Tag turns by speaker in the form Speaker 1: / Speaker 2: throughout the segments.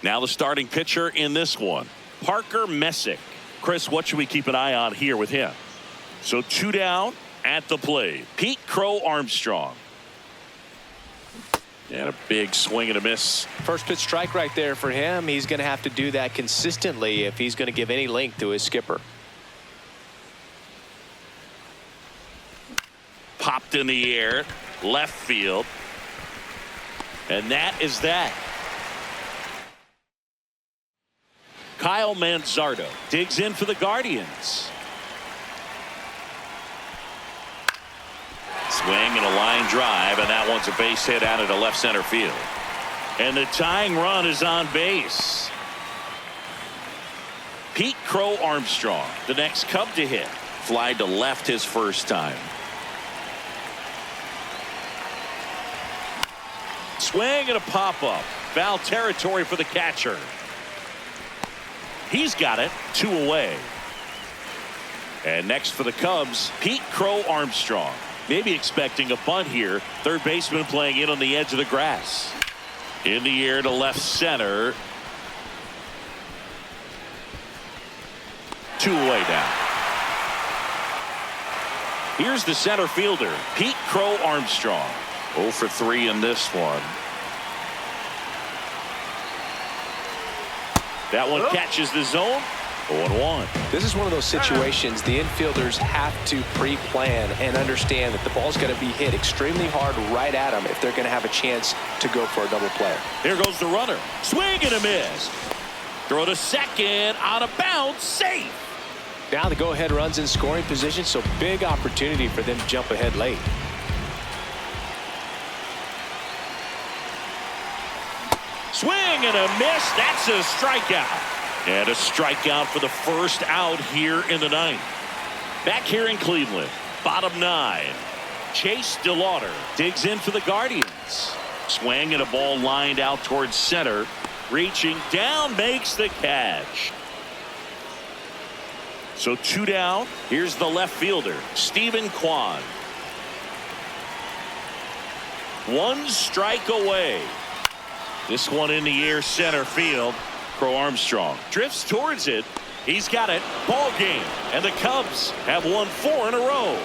Speaker 1: Now the starting pitcher in this one, Parker Messick. Chris, what should we keep an eye on here with him? So 2 down at the plate. Pete Crow-Armstrong. And a big swing and a miss.
Speaker 2: First pitch strike right there for him. He's going to have to do that consistently if he's going to give any length to his skipper.
Speaker 1: Popped in the air, left field. And that is that. Kyle Manzardo digs in for the Guardians. Swing and a line drive, and that one's a base hit out into left center field. And the tying run is on base. Pete Crow-Armstrong, the next Cub to hit. Fly to left his first time. Swing and a pop-up. Foul territory for the catcher. He's got it. 2 away. And next for the Cubs, Pete Crow-Armstrong. Maybe expecting a bunt here. Third baseman playing in on the edge of the grass. In the air to left center. 2 away now. Here's the center fielder, Pete Crow-Armstrong. 0 for 3 in this one. That one catches the zone. 0-1.
Speaker 2: This is one of those situations the infielders have to pre-plan and understand that the ball's going to be hit extremely hard right at them if they're going to have a chance to go for a double play.
Speaker 1: Here goes the runner. Swing and a miss. Throw to second, out of bounds, safe.
Speaker 2: Now the go-ahead run's in scoring position, so big opportunity for them to jump ahead late.
Speaker 1: Swing and a miss. That's a strikeout. And a strikeout for the first out here in the ninth. Back here in Cleveland, bottom 9. Chase DeLauder digs in for the Guardians. Swing and a ball lined out towards center. Reaching down, makes the catch. So 2 down. Here's the left fielder, Stephen Kwan. 1 strike away. This one in the air, center field. Crow-Armstrong drifts towards it. He's got it. Ball game. And the Cubs have won 4 in a row.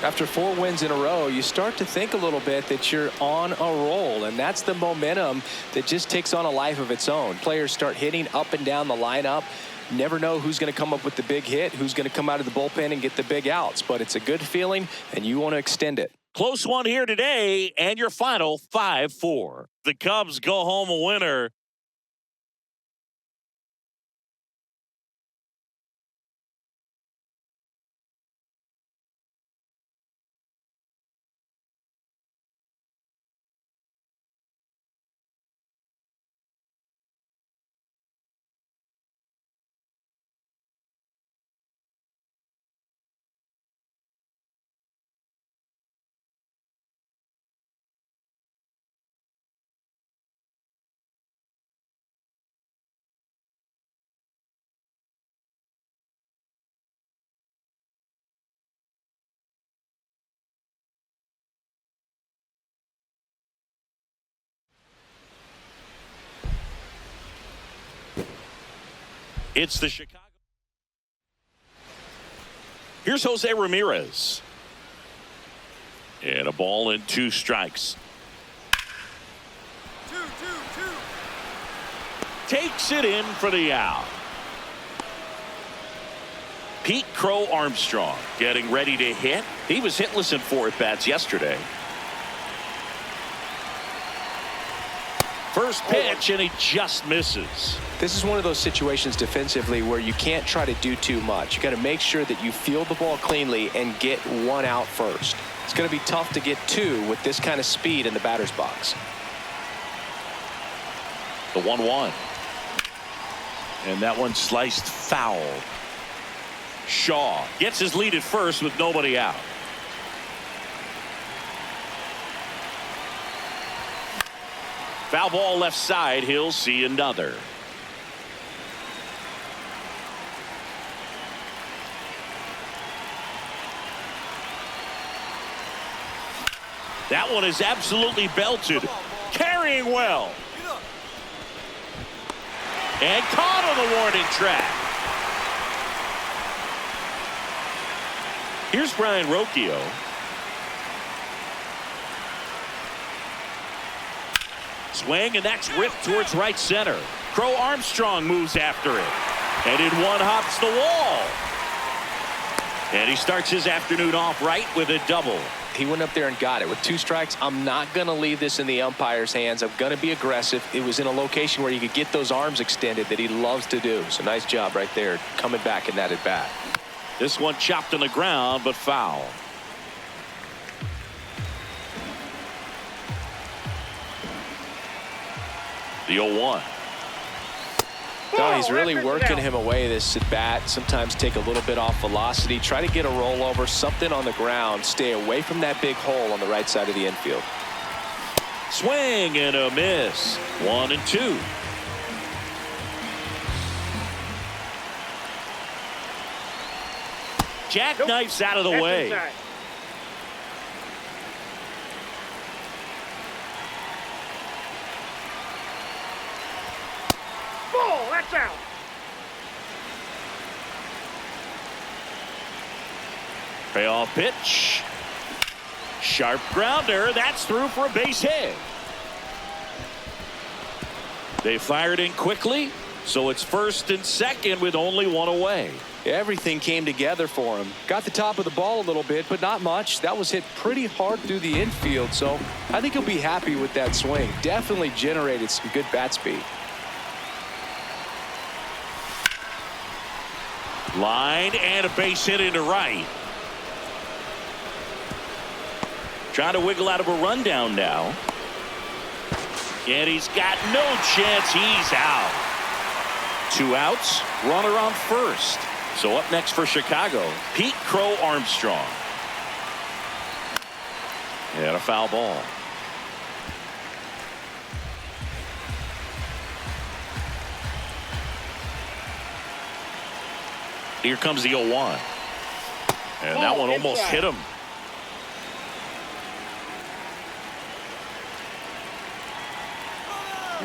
Speaker 2: After 4 wins in a row, you start to think a little bit that you're on a roll, and that's the momentum that just takes on a life of its own. Players start hitting up and down the lineup. Never know who's going to come up with the big hit, who's going to come out of the bullpen and get the big outs, but it's a good feeling, and you want to extend it.
Speaker 1: Close one here today, and your final 5-4. The Cubs go home a winner. It's the Chicago. Here's Jose Ramirez. And a ball and 2 strikes.
Speaker 3: 2-2-2.
Speaker 1: Takes it in for the out. Pete Crow-Armstrong getting ready to hit. He was hitless in 4 at-bats yesterday. First pitch, and he just misses.
Speaker 2: This is one of those situations defensively where you can't try to do too much. You got to make sure that you field the ball cleanly and get 1 out first. It's going to be tough to get 2 with this kind of speed in the batter's box.
Speaker 1: The 1-1. And that one sliced foul. Shaw gets his lead at first with nobody out. Foul ball left side. He'll see another. That one is absolutely belted. Carrying well. And caught on the warning track. Here's Brian Rocchio. Swing, and that's ripped towards right center. Crow-Armstrong moves after it. And in one hops the wall. And he starts his afternoon off right with a double.
Speaker 2: He went up there and got it. With 2 strikes, I'm not going to leave this in the umpire's hands. I'm going to be aggressive. It was in a location where you could get those arms extended that he loves to do. So nice job right there coming back in that at bat.
Speaker 1: This one chopped on the ground, but foul. The 0-1.
Speaker 2: No, he's really working him away this at bat. Sometimes take a little bit off velocity. Try to get a rollover, something on the ground. Stay away from that big hole on the right side of the infield.
Speaker 1: Swing and a miss. 1-2. Jackknifes out of the way.
Speaker 3: Inside. Ball, that's out.
Speaker 1: Payoff pitch. Sharp grounder. That's through for a base hit. They fired in quickly, so it's first and second with only one away.
Speaker 2: Everything came together for him. Got the top of the ball a little bit, but not much. That was hit pretty hard through the infield, so I think he'll be happy with that swing. Definitely generated some good bat speed.
Speaker 1: Line and a base hit into right. Trying to wiggle out of a rundown now. And he's got no chance. He's out. 2 outs. Runner on first. So up next for Chicago, Pete Crow-Armstrong. And a foul ball. Here comes the 0-1. And that one almost hit him.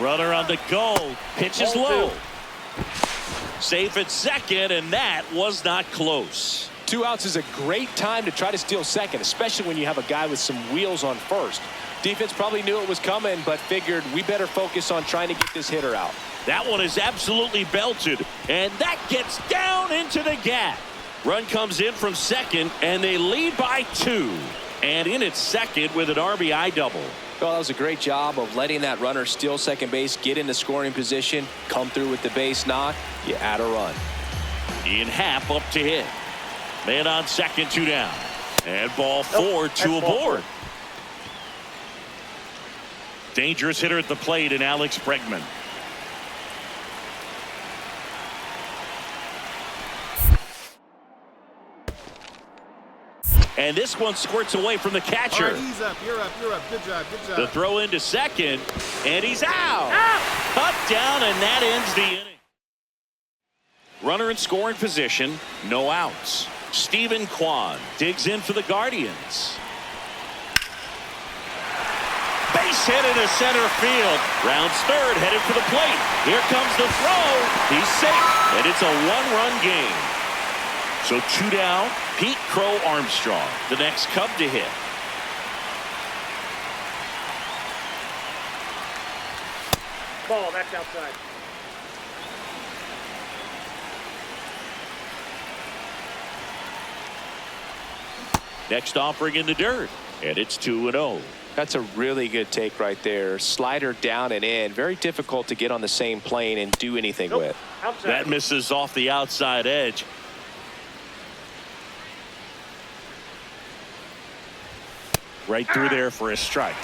Speaker 1: Runner on the go. Pitch is low. Safe at second, and that was not close.
Speaker 2: 2 outs is a great time to try to steal second, especially when you have a guy with some wheels on first. Defense probably knew it was coming, but figured we better focus on trying to get this hitter out.
Speaker 1: That one is absolutely belted, and that gets down into the gap. Run comes in from second, and they lead by 2. And in at second with an RBI double.
Speaker 2: Well, that was a great job of letting that runner steal second base, get into scoring position, come through with the base knock. You add a run.
Speaker 1: Ian Happ up to hit. Man on second, 2 down. And ball 4, 2 aboard. Dangerous hitter at the plate in Alex Bregman. And this one squirts away from the catcher.
Speaker 3: All right, he's up. You're up. You're up. Good job. Good job.
Speaker 1: The throw into second, and he's out. Cut down, and that ends the inning. Runner in scoring position, no outs. Stephen Kwan digs in for the Guardians. Base hit into center field. Rounds third, headed for the plate. Here comes the throw. He's safe, and it's a 1-run game. So 2 down. Pete Crow-Armstrong, the next Cub to hit.
Speaker 3: Ball, that's outside.
Speaker 1: Next offering in the dirt, and it's 2-0.
Speaker 2: That's a really good take right there. Slider down and in. Very difficult to get on the same plane and do anything with.
Speaker 3: Outside.
Speaker 1: That misses off the outside edge. Right through there for a strike.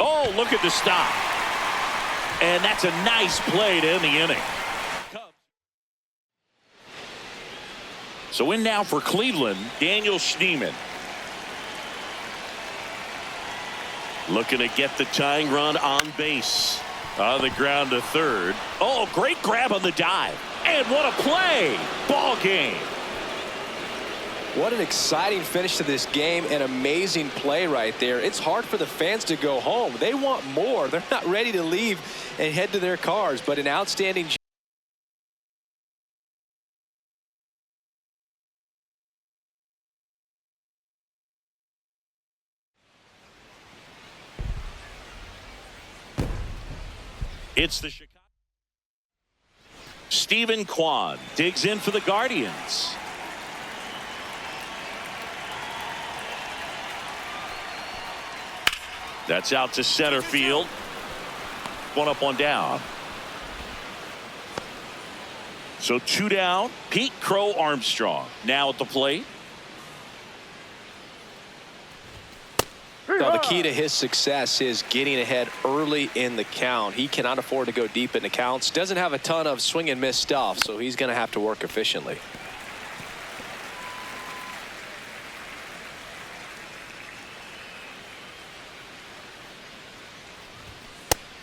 Speaker 1: Oh, look at the stop. And that's a nice play to end the inning. So in now for Cleveland, Daniel Schneemann. Looking to get the tying run on base. On the ground to third. Oh, great grab on the dive. And what a play. Ball game.
Speaker 2: What an exciting finish to this game. An amazing play right there. It's hard for the fans to go home. They want more. They're not ready to leave and head to their cars, but an outstanding.
Speaker 1: It's the Chicago. Stephen Kwan digs in for the Guardians. That's out to center field. One up, one down. So 2 down. Pete Crow-Armstrong now at the plate.
Speaker 2: Now, the key to his success is getting ahead early in the count. He cannot afford to go deep in the counts. Doesn't have a ton of swing and miss stuff, so he's going to have to work efficiently.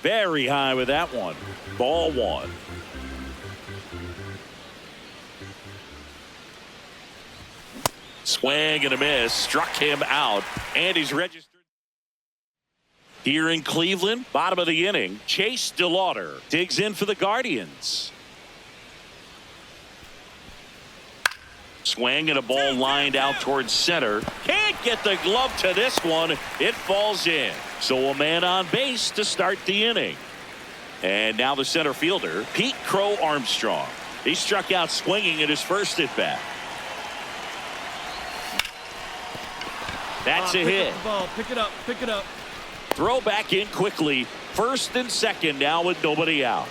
Speaker 1: Very high with that one. Ball 1. Swing and a miss. Struck him out. And he's registered. Here in Cleveland, bottom of the inning, Chase DeLauder digs in for the Guardians. Swing and a ball lined out towards center. Can't get the glove to this one. It falls in. So a man on base to start the inning. And now the center fielder, Pete Crow-Armstrong. He struck out swinging at his first at bat. That's a hit.
Speaker 3: Pick it up. Pick it up.
Speaker 1: Throw back in quickly. First and second now with nobody out.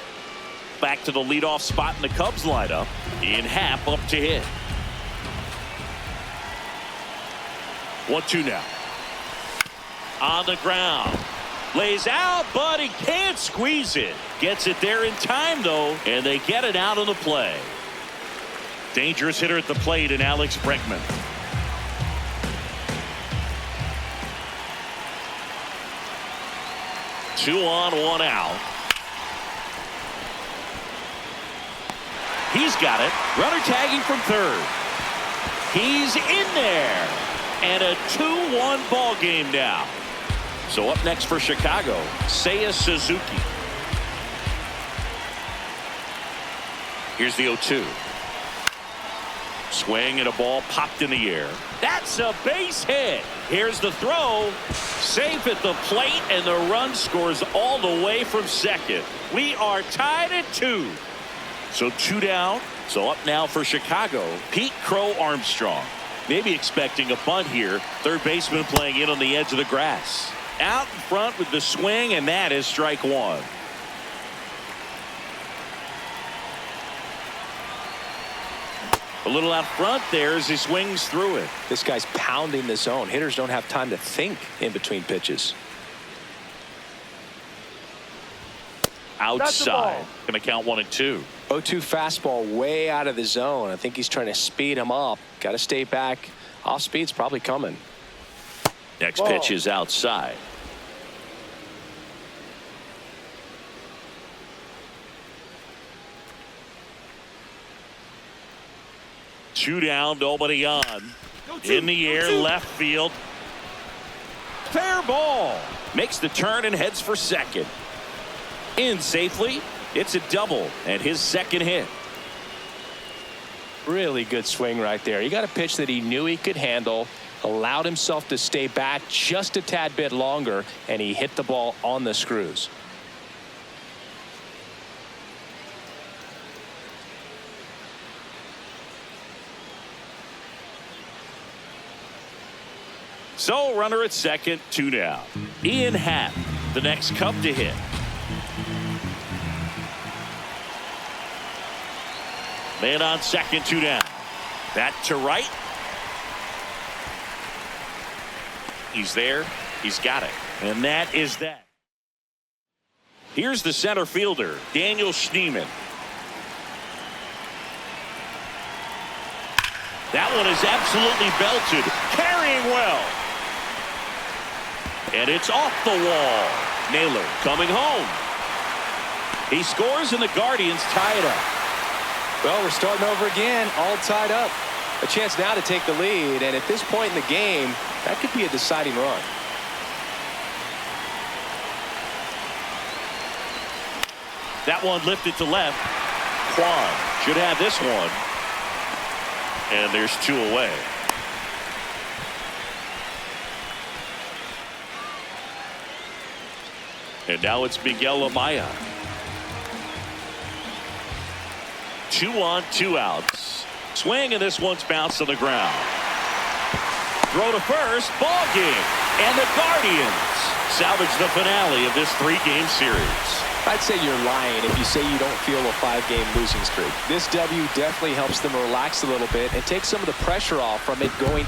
Speaker 1: Back to the leadoff spot in the Cubs lineup. Ian Happ up to hit. 1-2 now. On the ground. Lays out, but he can't squeeze it. Gets it there in time, though, and they get it out of the play. Dangerous hitter at the plate in Alex Bregman. Two on, one out. He's got it. Runner tagging from third. He's in there. And a 2-1 ball game now. So up next for Chicago, Seiya Suzuki. Here's the 0-2. Swing and a ball popped in the air. That's a base hit. Here's the throw. Safe at the plate, and the run scores all the way from second. We are tied at 2. So 2 down. So up now for Chicago, Pete Crow-Armstrong. Maybe expecting a bunt here. Third baseman playing in on the edge of the grass. Out in front with the swing, and that is strike 1. A little out front there as he swings through it.
Speaker 2: This guy's pounding the zone. Hitters don't have time to think in between pitches.
Speaker 1: Outside. Going to count 1 and 2.
Speaker 2: 0-2 fastball way out of the zone. I think he's trying to speed him up. Got to stay back. Off speed's probably coming.
Speaker 1: Next pitch is outside. Two down, nobody on. In the air, left field. Fair ball. Makes the turn and heads for second. In safely. It's a double and his second hit.
Speaker 2: Really good swing right there. He got a pitch that he knew he could handle, allowed himself to stay back just a tad bit longer, and he hit the ball on the screws.
Speaker 1: So runner at second, 2 down. Ian Happ, the next Cub to hit. Man on second, 2 down. That to right. He's there. He's got it. And that is that. Here's the center fielder, Daniel Schneemann. That one is absolutely belted. Carrying well. And it's off the wall. Naylor coming home. He scores and the Guardians tie it up.
Speaker 2: Well, we're starting over again, all tied up. A chance now to take the lead, and at this point in the game, that could be a deciding run.
Speaker 1: That one lifted to left. Kwan should have this one. And there's 2 away. And now it's Miguel Amaya. 2 on, 2 outs. Swing, and this one's bounced on the ground. Throw to first, ball game. And the Guardians salvage the finale of this 3-game series.
Speaker 2: I'd say you're lying if you say you don't feel a 5-game losing streak. This W definitely helps them relax a little bit and take some of the pressure off from it going